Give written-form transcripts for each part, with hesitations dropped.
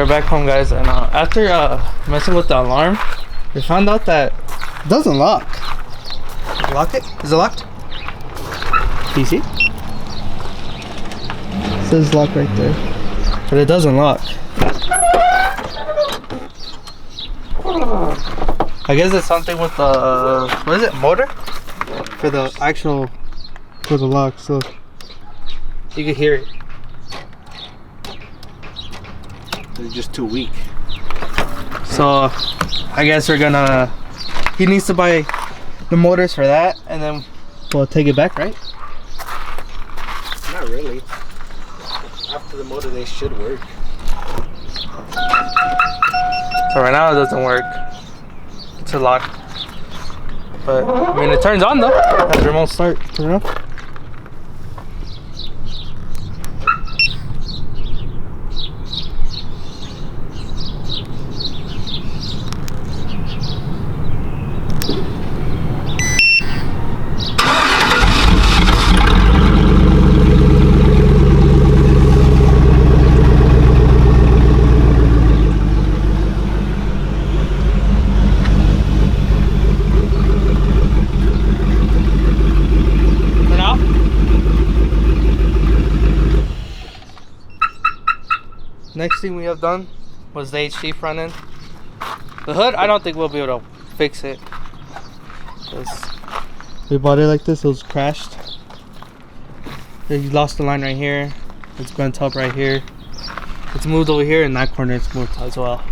we're back home, guys, and after messing with the alarm, we found out that it doesn't lock. Lock it? Is it locked? Do you see? It says lock right there, but it doesn't lock. I guess it's something with the what is it, motor for the actual for the lock, so you can hear it. It's just too weak. So I guess we're gonna, he needs to buy the motors for that, and then we'll take it back, right? Not really. After the motor they should work. So right now it doesn't work. It's a lock. But I mean it turns on though. Has the remote start, turn it on. Next thing we have done was the HD front end. The hood, I don't think we'll be able to fix it. We bought it like this, it was crashed. You lost the line right here. It's bent up right here. It's moved over here, and that corner it's moved as well.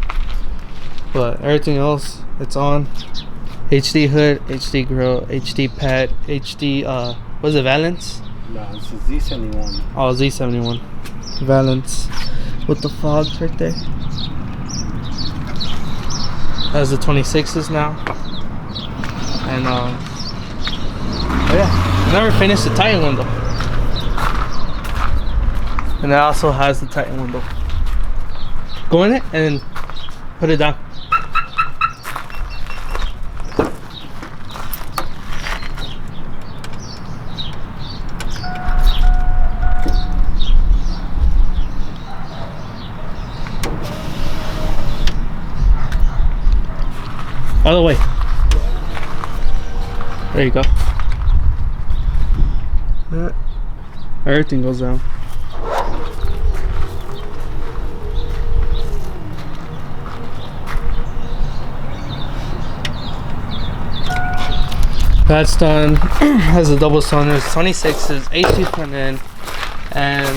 But everything else, it's on. HD hood, HD grill, HD pad, HD, what is it, Valence? No, it's a Z71. Oh, Z71. Valence. With the fogs right there. That's the 26s now. And oh yeah, never finished the Titan window. And it also has the Titan window. Go in it and put it down. Other way. There you go. Everything goes down. That's done. Has a double cylinder, 26s, 18 front end, and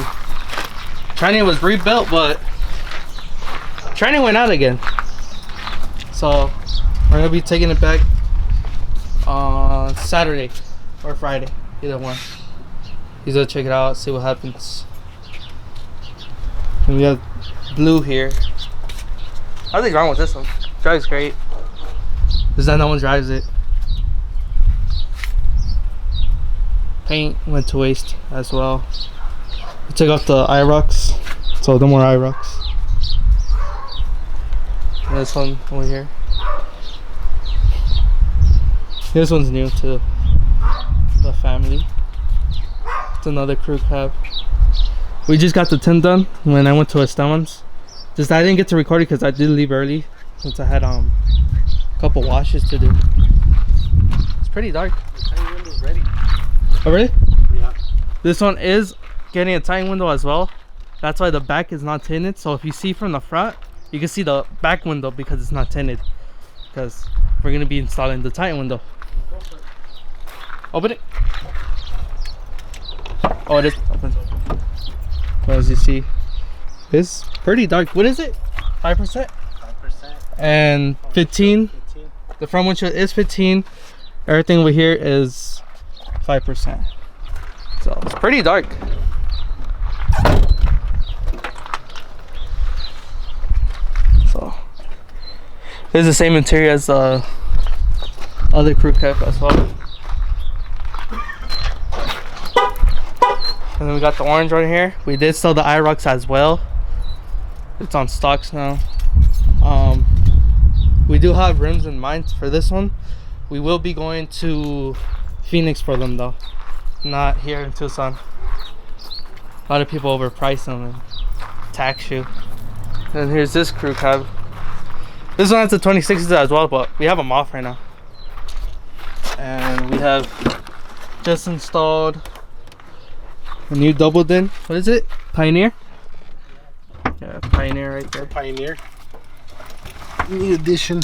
tranny was rebuilt, but tranny went out again. So we're gonna be taking it back on Saturday or Friday, either one. He's gonna check it out, see what happens. And we have blue here. Nothing's wrong with this one. Drives great. Because then no one drives it. Paint went to waste as well. We took off the IROX, so no more IROX. And this one over here. This one's new to the family. It's another crew cab. We just got the tint done when I went to Esteban's. Just I didn't get to record it because I did leave early since I had a couple washes to do. It's pretty dark. The tiny window's ready. Oh really? Yeah. This one is getting a tiny window as well. That's why the back is not tinted. So if you see from the front, you can see the back window because it's not tinted. Because we're gonna be installing the tight window. Open it. Oh, it is open. Well, as you see, it's pretty dark. What is it? 5%? 5%. And 15. The front windshield is 15. Everything over here is 5%. So it's pretty dark. So this is the same interior as the other crew cab as well. And then we got the orange right here. We did sell the IROX as well. It's on stocks now. We do have rims in mind for this one. We will be going to Phoenix for them though, not here in Tucson. A lot of people overprice them and tax you. And here's this crew cab. This one has the 26s as well, but we have them off right now. And we have just installed a new double din. What is it? Pioneer? Yeah, Pioneer right there. Pioneer. New addition.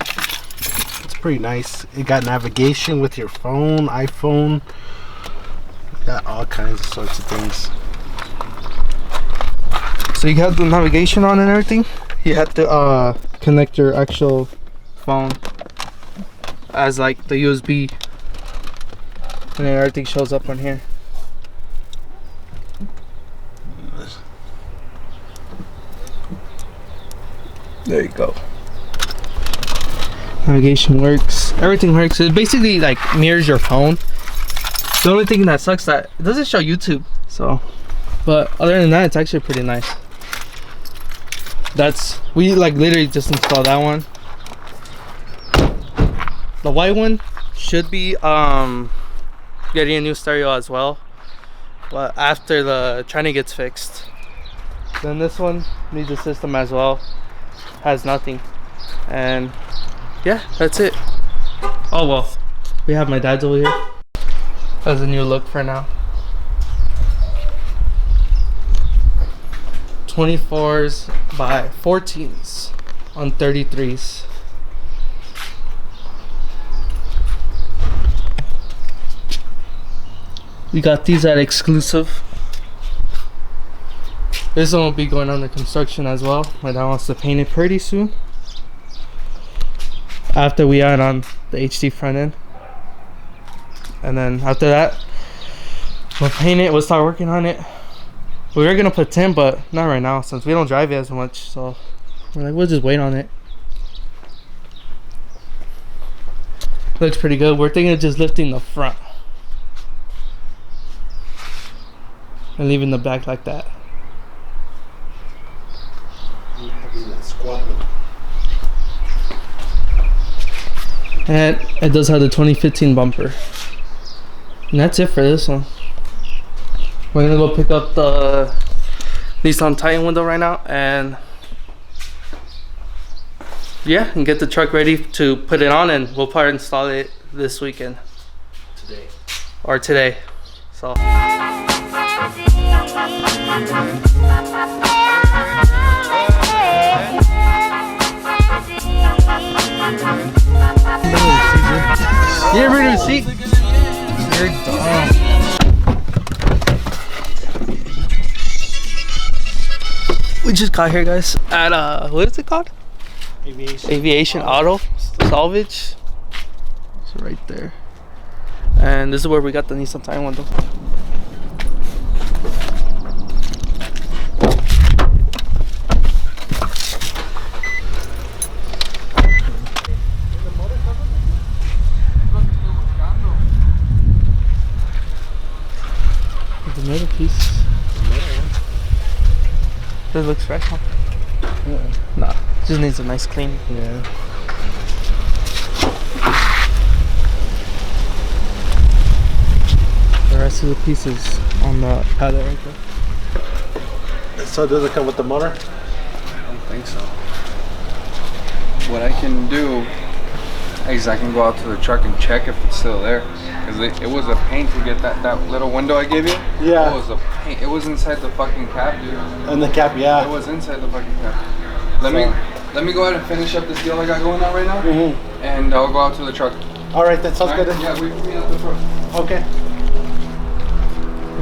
It's pretty nice. It got navigation with your phone, iPhone. Got all kinds of sorts of things. So you have the navigation on and everything. You have to connect your actual phone as like the USB, and then everything shows up on here. There you go. Navigation works. Everything works. It basically like mirrors your phone. The only thing that sucks that it doesn't show YouTube. So, but other than that, it's actually pretty nice. We like literally just installed that one. The white one should be getting a new stereo as well, but after the tranny gets fixed. Then this one needs a system as well. Has nothing. And yeah, that's it. Oh well, we have my dad's over here. Has a new look for now. 24s by 14s on 33s. We got these at exclusive. This one will be going under construction as well. My dad wants to paint it pretty soon. After we add on the HD front end. And then after that, we'll paint it, we'll start working on it. We were gonna put tint, but not right now since we don't drive it as much. So we're like, we'll just wait on it. Looks pretty good. We're thinking of just lifting the front and leaving the back like that. And it does have the 2015 bumper. And that's it for this one. We're gonna go pick up the Nissan Titan window right now and yeah, and get the truck ready to put it on, and we'll probably install it this weekend. Today. Or today. So. You ever been to the seat? You're dumb. We just got here, guys, at what is it called? Aviation Auto Salvage. It's right there. And this is where we got the Nissan Titan window. There's another piece. This looks fresh, huh? Nah, just needs a nice clean. Yeah. The rest of the pieces on the pallet right there. So does it come with the motor? I don't think so. What I can do is I can go out to the truck and check if it's still there. Because it was a pain to get that little window I gave you. Yeah. It was a pain. It was inside the fucking cab, dude. And the cap, yeah. It was inside the fucking cab. Let me go ahead and finish up this deal I got going on right now. Mm-hmm. And I'll go out to the truck. Alright, that sounds All right? good. Yeah, we can meet at the front. Okay.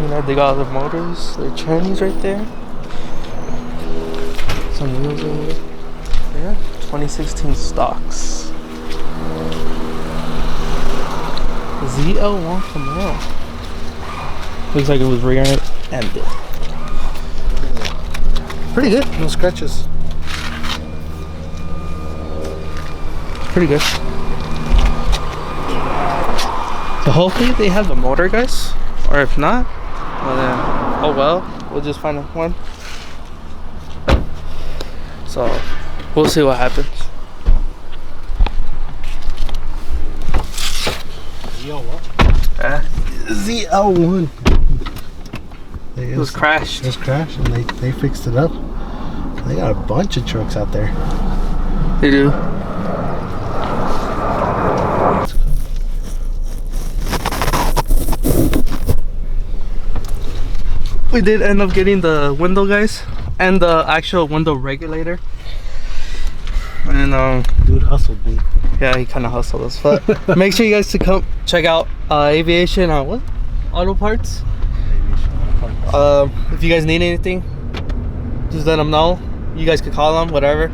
You know, they got the motors, their trannies right there. Some wheels over there. Yeah, 2016 stocks. ZL1 Camaro. Looks like it was rear-ended. Pretty good. No scratches. Pretty good. So hopefully they have the motor, guys. Or if not, well then, oh well. We'll just find one. So we'll see what happens. ZL1. ZL1. It was crashed. It was crashed, and they fixed it up. They got a bunch of trucks out there. They do. We did end up getting the window, guys, and the actual window regulator. And dude hustled me. yeah, he kind of hustled us. But make sure you guys to come check out Aviation what? Auto Parts. If you guys need anything, just let them know. You guys could call them, whatever.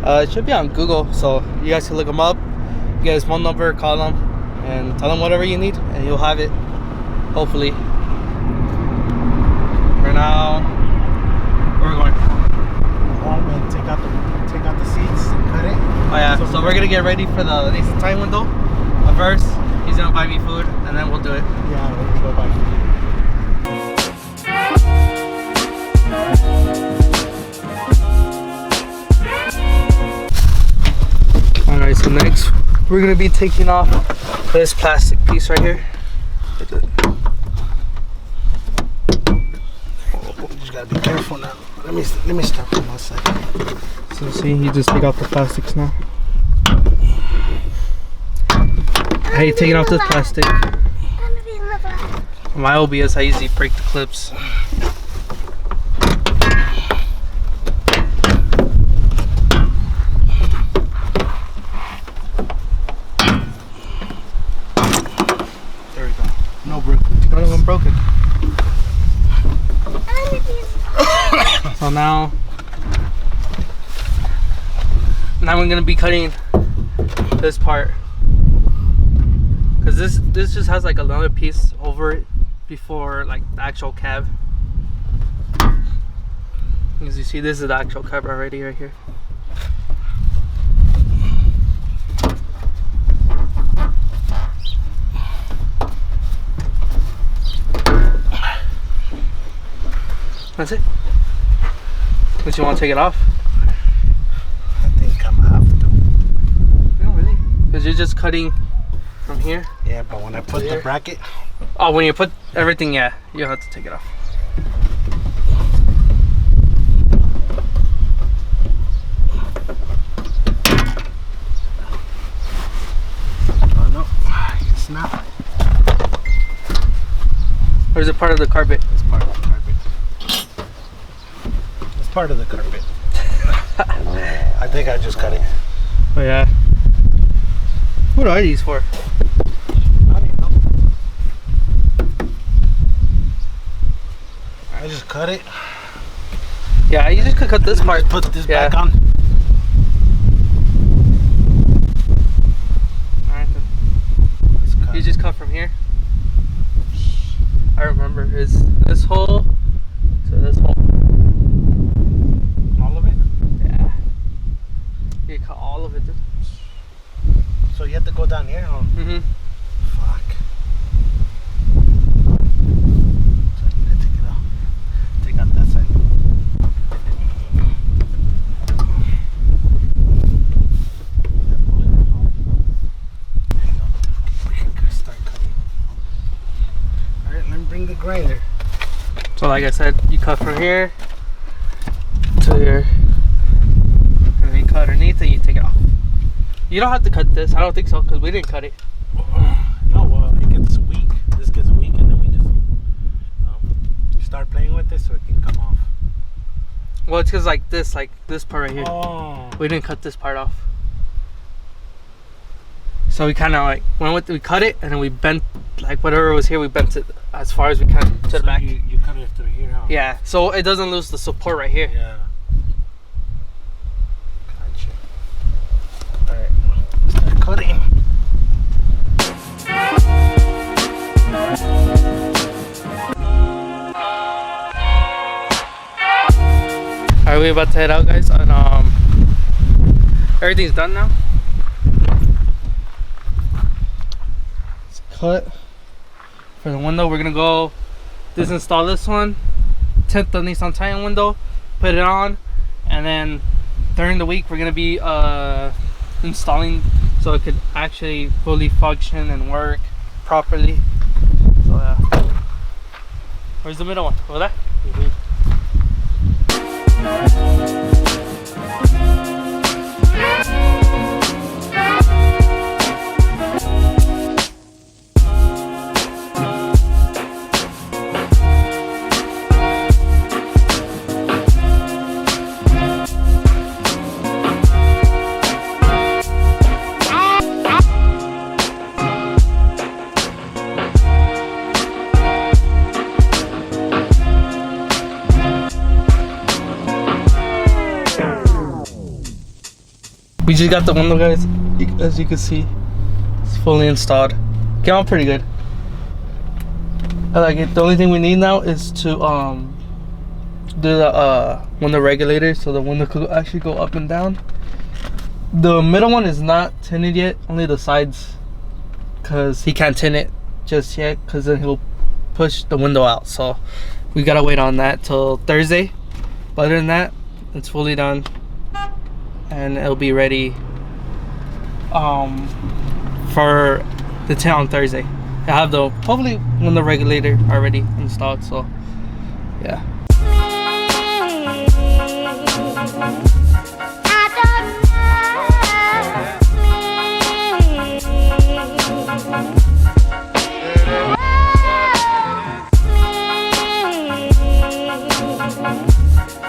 It should be on Google, so you guys can look them up. Get his phone number, call them, and tell them whatever you need, and you'll have it. Hopefully. For now, where are we going? Home and take out the seats and cut it. Oh yeah, so we're gonna get ready for the time window. But first, he's gonna buy me food, and then we'll do it. Yeah, we're gonna go buy food. Alright, so next we're gonna be taking off this plastic piece right here. You just gotta be careful now. Let me stop for 1 second. So see, you just take off the plastics now. Hey, taking off this plastic. My OBS, I usually break the clips. There we go. No broken. None of them broken. So now we're gonna be cutting this part, because this just has like another piece over it before like the actual cab. As you see, this is the actual cab already right here. That's it. Unless you want to take it off. I think I'm gonna have to. No, really? Because you're just cutting from here. Yeah, but when I put the bracket. Oh, when you put everything, yeah, you'll have to take it off. Oh no, it's not. Or is it part of the carpet? It's part of the carpet. It's part of the carpet. I think I just cut it. Oh yeah. What are these for? I don't know. I just cut it. Yeah, you just could cut this part. Put this Yeah. back on. Alright then. Let's cut. You just cut from here. I remember is this hole to this hole. All of it? Yeah. You cut all of it, dude. So you have to go down here, huh? Mm-hmm. Fuck. So I need to take it out. Take out that side. Yeah, pull it out. There you go. We can start cutting. Alright, let me bring the grinder. So like I said, you cut from here to here. And then you cut underneath and you take it off. You don't have to cut this. I don't think so, because we didn't cut it. No, well, it gets weak. This gets weak, and then we just start playing with it so it can come off. Well, it's because like this part right here. Oh. We didn't cut this part off. So we kind of like went with, we cut it and then we bent like whatever was here, we bent it as far as we can to the back. You cut it through here, huh? Yeah, so it doesn't lose the support right here. Yeah. Gotcha. Alright, start cutting. Alright, we about to head out, guys, and everything's done now. It's cut for the window. We're gonna go disinstall this one, tint the Nissan Titan window, put it on, and then during the week we're gonna be installing so it could actually fully function and work properly. So yeah. Where's the middle one? Over there? We just got the window, guys. As you can see, it's fully installed. Came out pretty good. I like it. The only thing we need now is to do the window regulator, so the window could actually go up and down. The middle one is not tinted yet, only the sides, because he can't tint it just yet, because then he'll push the window out. So we gotta wait on that till Thursday. But other than that, it's fully done, and it'll be ready for the tint on Thursday. I have the hopefully window regulator already installed, so yeah.